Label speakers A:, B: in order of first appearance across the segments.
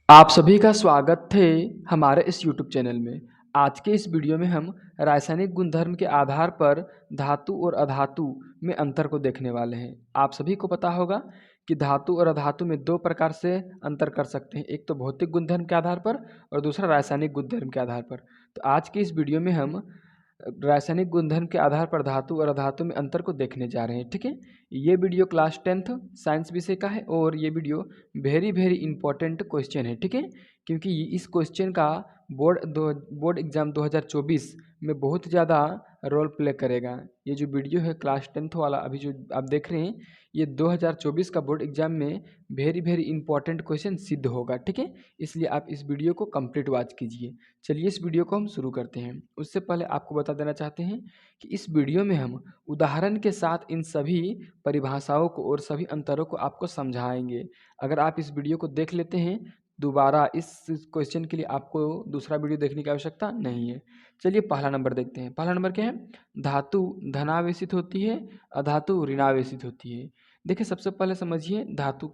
A: आप सभी का स्वागत है हमारे इस यूट्यूब चैनल में। आज के इस वीडियो में हम रासायनिक गुणधर्म के आधार पर धातु और अधातु में अंतर को देखने वाले हैं। आप सभी को पता होगा कि धातु और अधातु में दो प्रकार से अंतर कर सकते हैं, एक तो भौतिक गुणधर्म के आधार पर और दूसरा रासायनिक गुणधर्म के आधार पर। तो आज के इस वीडियो में हम रासायनिक गुणधर्म के आधार पर धातु और अधातु में अंतर को देखने जा रहे हैं। ठीक है, ये वीडियो क्लास 10th साइंस विषय का है और ये video very very important question है। ठीक है, क्योंकि इस क्वेश्चन का बोर्ड एग्जाम 2024 में बहुत ज़्यादा रोल प्ले करेगा। ये जो वीडियो है क्लास 10th वाला अभी जो आप देख रहे हैं, ये 2024 का बोर्ड एग्जाम में वेरी वेरी इंपॉर्टेंट क्वेश्चन सिद्ध होगा। ठीक है, इसलिए आप इस वीडियो को कंप्लीट वॉच कीजिए। चलिए इस वीडियो को हम शुरू करते हैं। उससे पहले आपको बता देना चाहते हैं कि इस वीडियो में हम उदाहरण के साथ इन सभी परिभाषाओं को और सभी अंतरों को आपको समझाएंगे। अगर आप इस वीडियो को देख लेते हैं, दोबारा इस क्वेश्चन के लिए आपको दूसरा वीडियो देखने की आवश्यकता नहीं है। चलिए पहला नंबर देखते हैं। पहला नंबर क्या है? धातु धनावेशित होती है, अधातु ऋणावेशित होती है। देखिए सबसे पहले समझिए धातु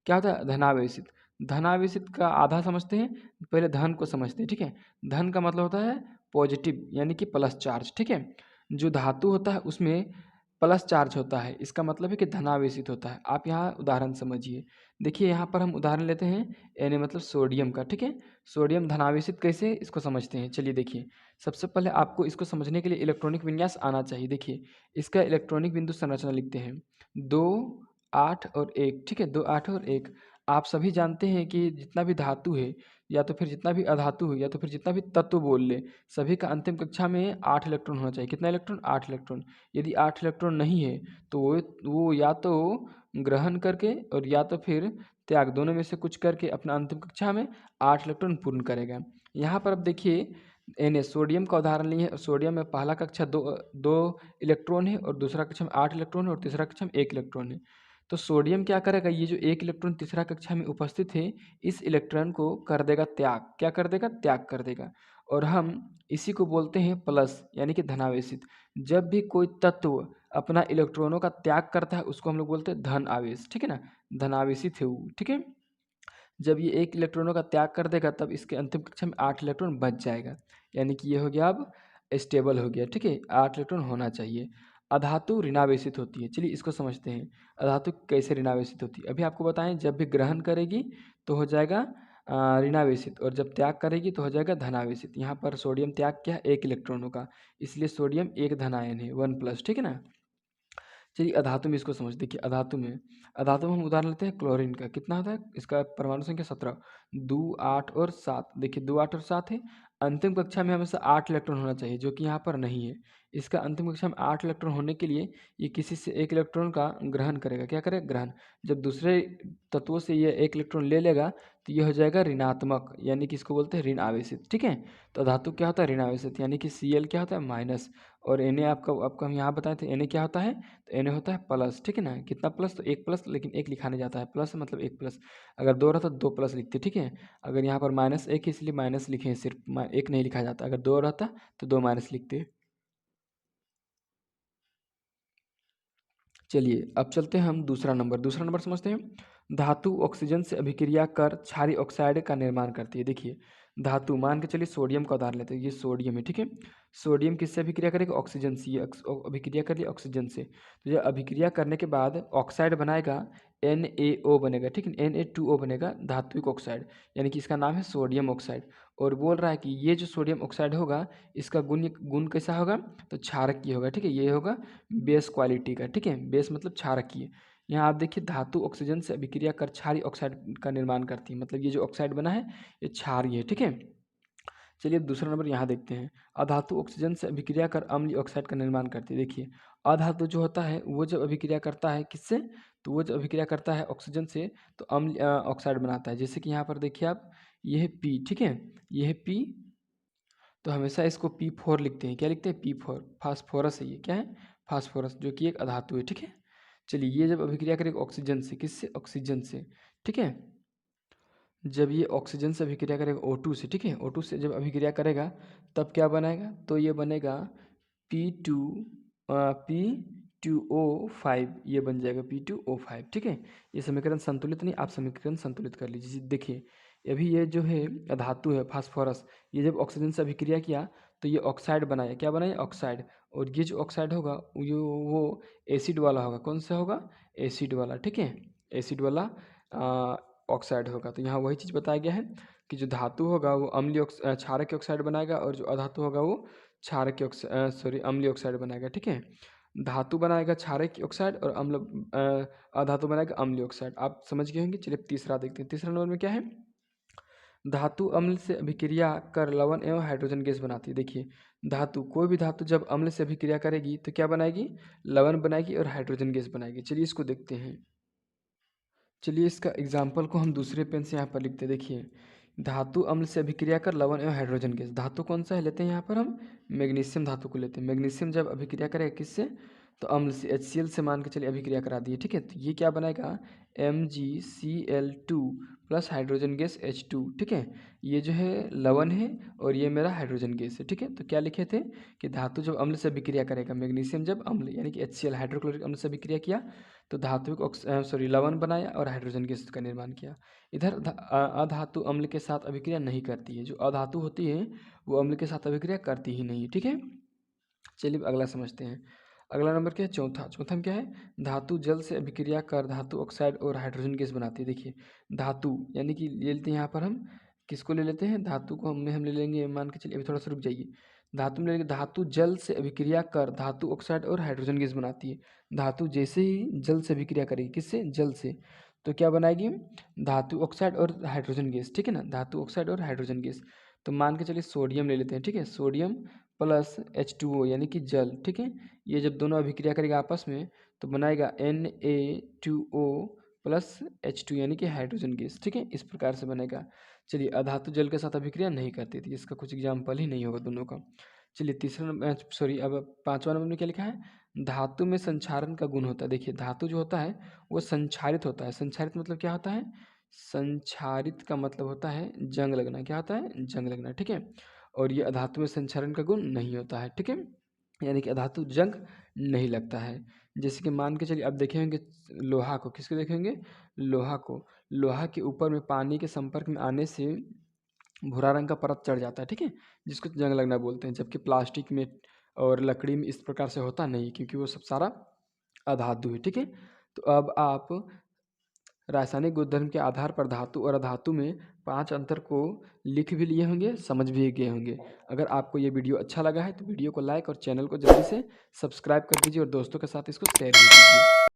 A: क्या होता है। धनावेशित, धनावेशित का आधा समझते हैं। पहले धन को समझते हैं। ठीक है, धन का मतलब होता है पॉजिटिव यानी कि प्लस चार्ज। ठीक है, जो धातु होता है उसमें प्लस चार्ज होता है, इसका मतलब है कि धनावेशित होता है। आप यहाँ उदाहरण समझिए। देखिए यहाँ पर हम उदाहरण लेते हैं Na मतलब सोडियम का। ठीक है, सोडियम धनावेशित कैसे, इसको समझते हैं। चलिए देखिए, सबसे पहले आपको इसको समझने के लिए इलेक्ट्रॉनिक विन्यास आना चाहिए। देखिए इसका इलेक्ट्रॉनिक बिंदु संरचना लिखते हैं 2 8 और 1। ठीक है, 2 8 और 1। आप सभी जानते हैं कि जितना भी धातु है या तो फिर जितना भी अधातु है या तो फिर जितना भी तत्व बोल ले, सभी का अंतिम कक्षा में 8 इलेक्ट्रॉन होना चाहिए। कितना इलेक्ट्रॉन? 8 इलेक्ट्रॉन। यदि 8 इलेक्ट्रॉन नहीं है तो वो या तो ग्रहण करके और या तो फिर त्याग, दोनों में से कुछ करके अपना अंतिम कक्षा में 8 इलेक्ट्रॉन पूर्ण करेगा। यहाँ पर अब देखिए Na सोडियम का उदाहरण लिए हैं। सोडियम में पहला कक्षा दो इलेक्ट्रॉन है और दूसरा कक्षा में 8 इलेक्ट्रॉन है और तीसरा कक्षा में 1 इलेक्ट्रॉन है। तो सोडियम क्या करेगा, ये जो 1 इलेक्ट्रॉन तीसरा कक्षा में उपस्थित है, इस इलेक्ट्रॉन को कर देगा त्याग। क्या कर देगा? त्याग कर देगा। और हम इसी को बोलते हैं प्लस यानी कि धनावेशित। जब भी कोई तत्व अपना इलेक्ट्रॉनों का त्याग करता है उसको हम लोग बोलते हैं धन आवेश। ठीक है ना, धनावेशित है वो। ठीक है, जब ये 1 इलेक्ट्रॉनों का त्याग कर देगा तब इसके अंतिम कक्षा में 8 इलेक्ट्रॉन बच जाएगा, यानी कि ये हो गया अब स्टेबल हो गया। ठीक है, 8 इलेक्ट्रॉन होना चाहिए। अधातु ऋणावेशित होती है। चलिए इसको समझते हैं, अधातु कैसे ऋणावेशित होती है। अभी आपको बताएं, जब भी ग्रहण करेगी तो हो जाएगा ऋणावेशित और जब त्याग करेगी तो हो जाएगा धनावेशित। यहाँ पर सोडियम त्याग किया 1 इलेक्ट्रॉनों का, इसलिए सोडियम एक धनायन है, 1+। ठीक है ना। चलिए अधातु में इसको समझ। देखिए अधातु में हम उदाहरण लेते हैं क्लोरीन का। कितना होता है इसका? परमाणु संख्या 17। 2 8 और 7। देखिए 2 8 और 7 है। अंतिम कक्षा में हमेशा 8 इलेक्ट्रॉन होना चाहिए, जो कि यहाँ पर नहीं है। इसका अंतिम कक्षा में 8 इलेक्ट्रॉन होने के लिए ये किसी से 1 इलेक्ट्रॉन का ग्रहण करेगा। क्या करेगा? ग्रहण। जब दूसरे तत्वों से ये 1 इलेक्ट्रॉन ले लेगा तो ये हो जाएगा ऋणात्मक, यानी कि इसको बोलते हैं ऋण आवेशित। ठीक है, तो धातु क्या होता है? ऋण आवेशित, यानी कि Cl क्या होता है? माइनस। और Na आपको हम यहाँ बताए थे Na क्या होता है? तो Na होता है प्लस। ठीक है ना, कितना प्लस? तो 1 प्लस, लेकिन 1 लिखा नहीं जाता है, प्लस मतलब 1 प्लस। अगर 2 रहता तो 2 प्लस लिखते। ठीक है, अगर यहाँ पर -1 है इसलिए माइनस लिखे हैं, सिर्फ 1 नहीं लिखा जाता। अगर 2 रहता तो 2 माइनस लिखते। चलिए अब चलते हैं हम दूसरा नंबर समझते हैं। धातु ऑक्सीजन से अभिक्रिया कर क्षारीय ऑक्साइड का निर्माण करती है। देखिए धातु, मान के चलिए सोडियम का उदाहरण लेते हैं। ये सोडियम है। ठीक है, सोडियम किससे अभिक्रिया करेगा? ऑक्सीजन से। ये अभिक्रिया कर लिया ऑक्सीजन से, तो ये अभिक्रिया करने के बाद ऑक्साइड बनाएगा, NaO बनेगा। ठीक है, Na2O बनेगा, धात्विक ऑक्साइड, यानी कि इसका नाम है सोडियम ऑक्साइड। और बोल रहा है कि ये जो सोडियम ऑक्साइड होगा इसका गुण गुण कैसा होगा? तो क्षारकीय होगा। ठीक है, ये होगा बेस क्वालिटी का। ठीक है, बेस मतलब क्षारकीय। यहाँ आप देखिए धातु ऑक्सीजन से अभिक्रिया कर क्षारीय ऑक्साइड का निर्माण करती है, मतलब ये जो ऑक्साइड बना है ये क्षारीय है। ठीक है, चलिए दूसरा नंबर यहाँ देखते हैं। अधातु ऑक्सीजन से अभिक्रिया कर अम्लीय ऑक्साइड का निर्माण करती है। देखिए अधातु जो होता है वो जब अभिक्रिया करता है किससे? तो वो जब अभिक्रिया करता है ऑक्सीजन से तो अम्ल ऑक्साइड बनाता है। जैसे कि यहाँ पर देखिए आप, ये है P। ठीक है, ये है P, तो हमेशा इसको P4 लिखते हैं। क्या लिखते हैं? P4। फास्फोरस है, ये क्या है? फास्फोरस, जो कि एक अधातु है। ठीक है, चलिए ये जब अभिक्रिया करेगा ऑक्सीजन से, किससे? ऑक्सीजन से। ठीक है, जब ये ऑक्सीजन से अभिक्रिया करेगा O2 से। ठीक है, O2 से जब अभिक्रिया करेगा तब क्या बनेगा? तो ये बनेगा P2 P2O5, ये बन जाएगा P2O5। ठीक है, ये समीकरण संतुलित नहीं, आप समीकरण संतुलित कर लीजिए। देखिए अभी ये जो है धातु है फास्फोरस, ये जब ऑक्सीजन से अभिक्रिया किया तो ये ऑक्साइड बनाया, क्या बनाया, ऑक्साइड। और ये जो ऑक्साइड होगा वो एसिड वाला होगा, कौन सा होगा, एसिड वाला, ठीक है, एसिड वाला ऑक्साइड होगा। तो यहाँ वही चीज़ बताया गया है कि जो धातु होगा वो क्षारक ऑक्साइड बनाएगा, और जो अधातु होगा वो अम्लीय ऑक्साइड बनाएगा, ठीक है। धातु बनाएगा क्षारक ऑक्साइड और अधातु बनाएगा अम्लीय ऑक्साइड। आप समझ गए होंगे। चलिए तीसरा देखते हैं। तीसरा नंबर में क्या है, धातु अम्ल से अभिक्रिया कर लवण एवं हाइड्रोजन गैस बनाती है। देखिए धातु, कोई भी धातु जब अम्ल से अभिक्रिया करेगी तो क्या बनाएगी, लवण बनाएगी और हाइड्रोजन गैस बनाएगी। चलिए इसको देखते हैं। चलिए इसका एग्जाम्पल को हम दूसरे पेन से यहाँ पर लिखते हैं। देखिए धातु अम्ल से अभिक्रिया कर लवण एवं हाइड्रोजन गैस, धातु कौन सा है लेते हैं यहाँ पर हम, मैग्नीशियम धातु को लेते हैं। मैग्नीशियम जब अभिक्रिया करेगा किससे, तो अम्ल से HCl से मान के चलिए अभिक्रिया करा दिए, ठीक है। तो ये क्या बनाएगा, MgCl2 plus hydrogen gas H2, ठीक है। ये जो है लवण है और ये मेरा हाइड्रोजन गैस है, ठीक है। तो क्या लिखे थे कि धातु जब अम्ल से अभिक्रिया करेगा, मैग्नीशियम जब अम्ल यानी कि HCl हाइड्रोक्लोरिक अम्ल से अभिक्रिया किया तो लवण बनाया और हाइड्रोजन गैस का निर्माण किया। इधर अधातु अम्ल के साथ अभिक्रिया नहीं करती है, जो अधातु होती है वो अम्ल के साथ अभिक्रिया करती ही नहीं, ठीक है। चलिए अगला समझते हैं। अगला नंबर क्या है, चौथा में क्या है, धातु जल से अभिक्रिया कर धातु ऑक्साइड और हाइड्रोजन गैस बनाती है। देखिए धातु यानी कि ले लेते हैं यहाँ पर हम किसको ले लेते हैं, धातु को हम ले लेंगे, मान के चलिए अभी थोड़ा सा रुक जाइए। धातु में ले लेंगे, धातु जल से अभिक्रिया कर धातु ऑक्साइड और हाइड्रोजन गैस बनाती है। धातु जैसे ही जल से अभिक्रिया करेगी, किससे, जल से, तो क्या बनाएगी, धातु ऑक्साइड और हाइड्रोजन गैस, ठीक है ना, धातु ऑक्साइड और हाइड्रोजन गैस। तो मान के चलिए सोडियम ले लेते हैं, ठीक है, सोडियम प्लस H2O यानी कि जल, ठीक है। ये जब दोनों अभिक्रिया करेगा आपस में तो बनाएगा Na2O प्लस H2 यानी कि हाइड्रोजन गैस, ठीक है, इस प्रकार से बनेगा। चलिए अधातु जल के साथ अभिक्रिया नहीं करती थी, इसका कुछ एग्जाम्पल ही नहीं होगा दोनों का। चलिए अब पांचवा नंबर में क्या लिखा है, धातु में संक्षारण का गुण होता है। देखिए धातु जो होता है वो संक्षारित होता है। संक्षारित मतलब क्या होता है, संक्षारित का मतलब होता है जंग लगना, क्या होता है, जंग लगना, ठीक है। और ये अधातु में संक्षारण का गुण नहीं होता है, ठीक है, यानी कि अधातु जंग नहीं लगता है। जैसे कि मान के चलिए अब देखेंगे लोहा को, किसको देखेंगे, लोहा को, लोहा के ऊपर में पानी के संपर्क में आने से भूरा रंग का परत चढ़ जाता है, ठीक है, जिसको जंग लगना बोलते हैं। जबकि प्लास्टिक में और लकड़ी में इस प्रकार से होता नहीं, क्योंकि वो सब सारा अधातु है, ठीक है। तो अब आप रासायनिक गुणधर्म के आधार पर धातु और अधातु में 5 अंतर को लिख भी लिए होंगे, समझ भी गए होंगे। अगर आपको ये वीडियो अच्छा लगा है तो वीडियो को लाइक और चैनल को जल्दी से सब्सक्राइब कर दीजिए और दोस्तों के साथ इसको शेयर भी कीजिए।